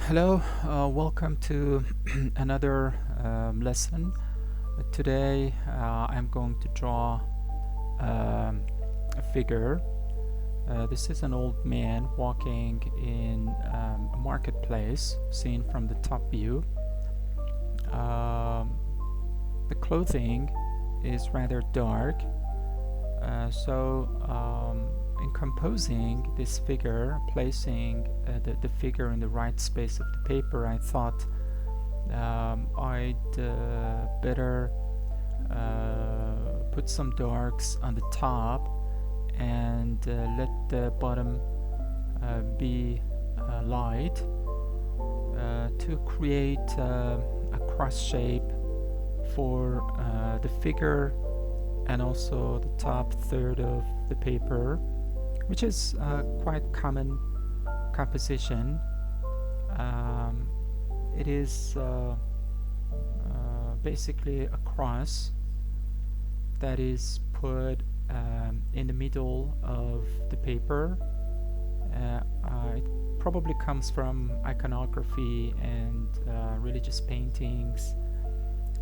Hello, welcome to another lesson. Today I'm going to draw a figure. This is an old man walking in a marketplace, seen from the top view. The clothing is rather dark, so in composing this figure, placing the figure in the right space of the paper, I thought I'd better put some darks on the top and let the bottom be light to create a cross shape for the figure and also the top third of the paper, which is quite common composition. It is basically a cross that is put in the middle of the paper. It probably comes from iconography and religious paintings,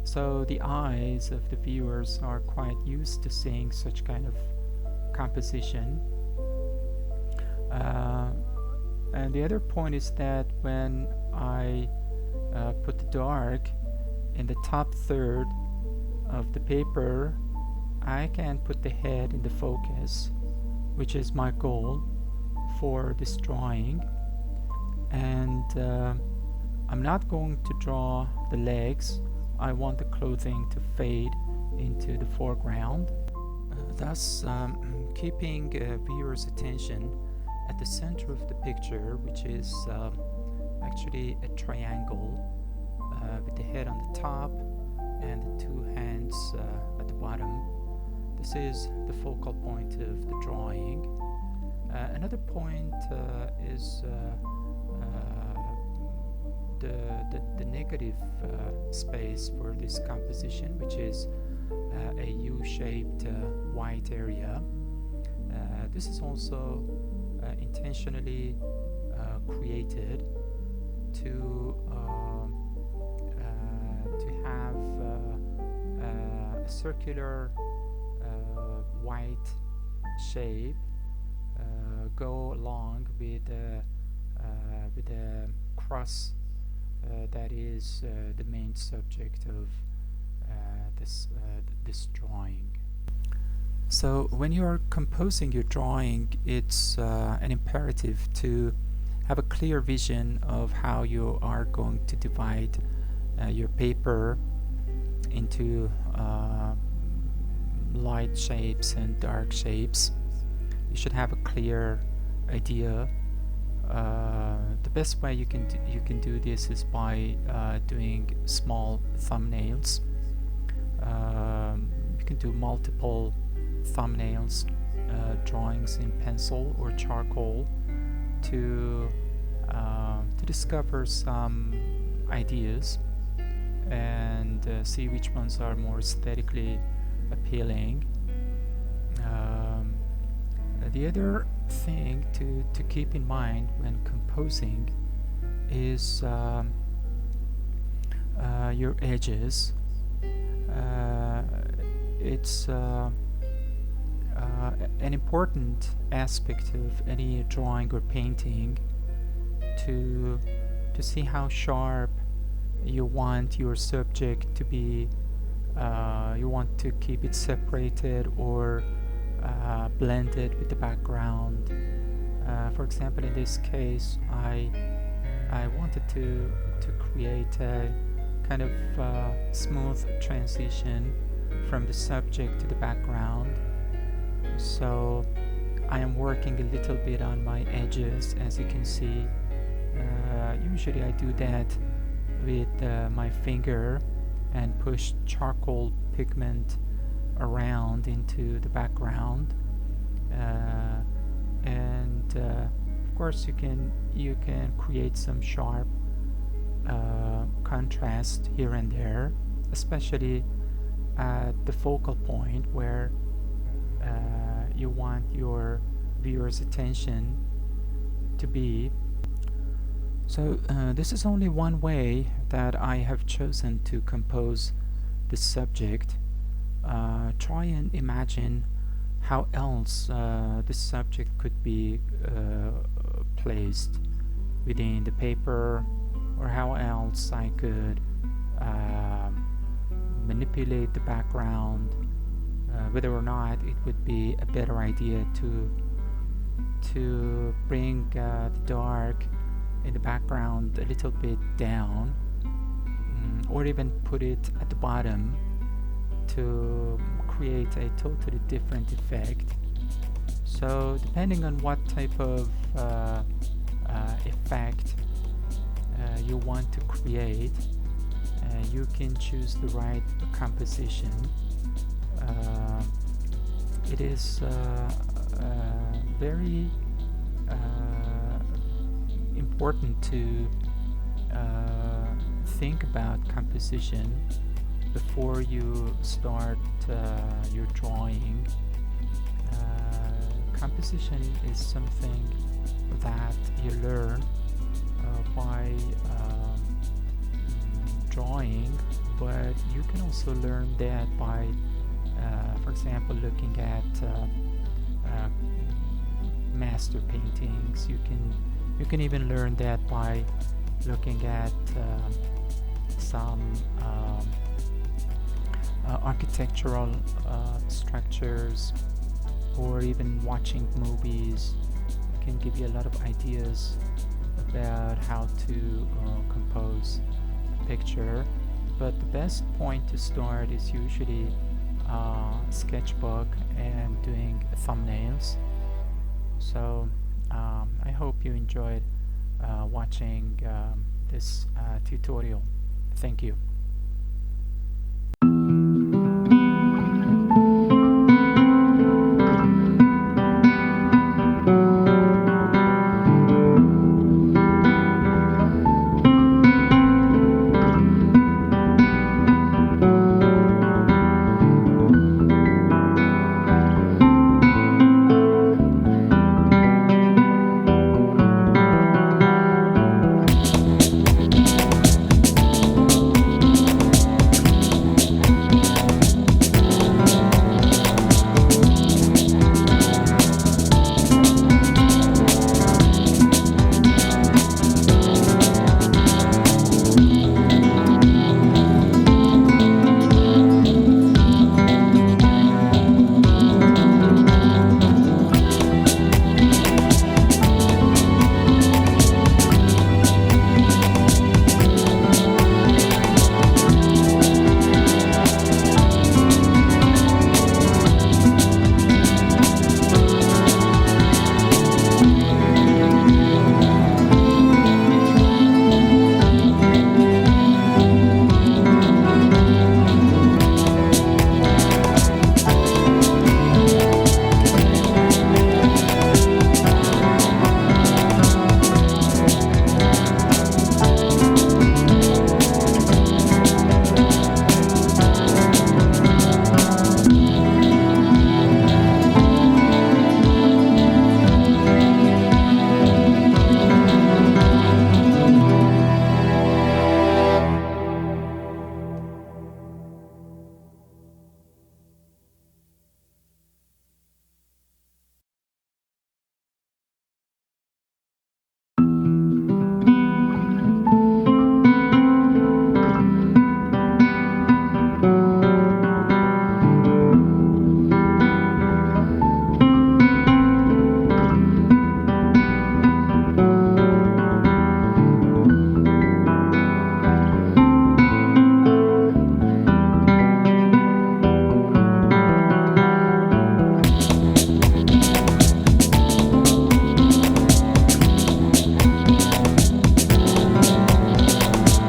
so the eyes of the viewers are quite used to seeing such kind of composition. And the other point is that when I put the dark in the top third of the paper, I can put the head in the focus, which is my goal for this drawing. And I'm not going to draw the legs. I want the clothing to fade into the foreground, thus keeping viewers' attention at the center of the picture, which is actually a triangle with the head on the top and the two hands at the bottom. This is the focal point of the drawing. Another point is the negative space for this composition, which is a U-shaped white area. This is also intentionally created to have a circular white shape go along with the cross that is the main subject of this drawing. So when you are composing your drawing, it's an imperative to have a clear vision of how you are going to divide your paper into light shapes and dark shapes. You should have a clear idea. The best way you can do this is by doing small thumbnails. You can do multiple thumbnails, drawings in pencil or charcoal to discover some ideas and see which ones are more aesthetically appealing. The other thing to keep in mind when composing is your edges. It's an important aspect of any drawing or painting to see how sharp you want your subject to be. You want to keep it separated or blended with the background. For example, in this case, I wanted to create a kind of smooth transition from the subject to the background. So I am working a little bit on my edges, as you can see. Usually I do that with my finger and push charcoal pigment around into the background, and of course you can create some sharp contrast here and there, especially at the focal point where you want your viewer's attention to be. So this is only one way that I have chosen to compose this subject. Try and imagine how else this subject could be placed within the paper, or how else I could manipulate the background, whether or not it would be a better idea to bring the dark in the background a little bit down, or even put it at the bottom to create a totally different effect. So depending on what type of effect you want to create, you can choose the right composition. It is very important to think about composition before you start your drawing. Composition is something that you learn by drawing, but you can also learn that by, for example, looking at master paintings. You can even learn that by looking at some architectural structures, or even watching movies. It can give you a lot of ideas about how to compose a picture. But the best point to start is usually sketchbook and doing thumbnails. So I hope you enjoyed watching this tutorial. Thank you.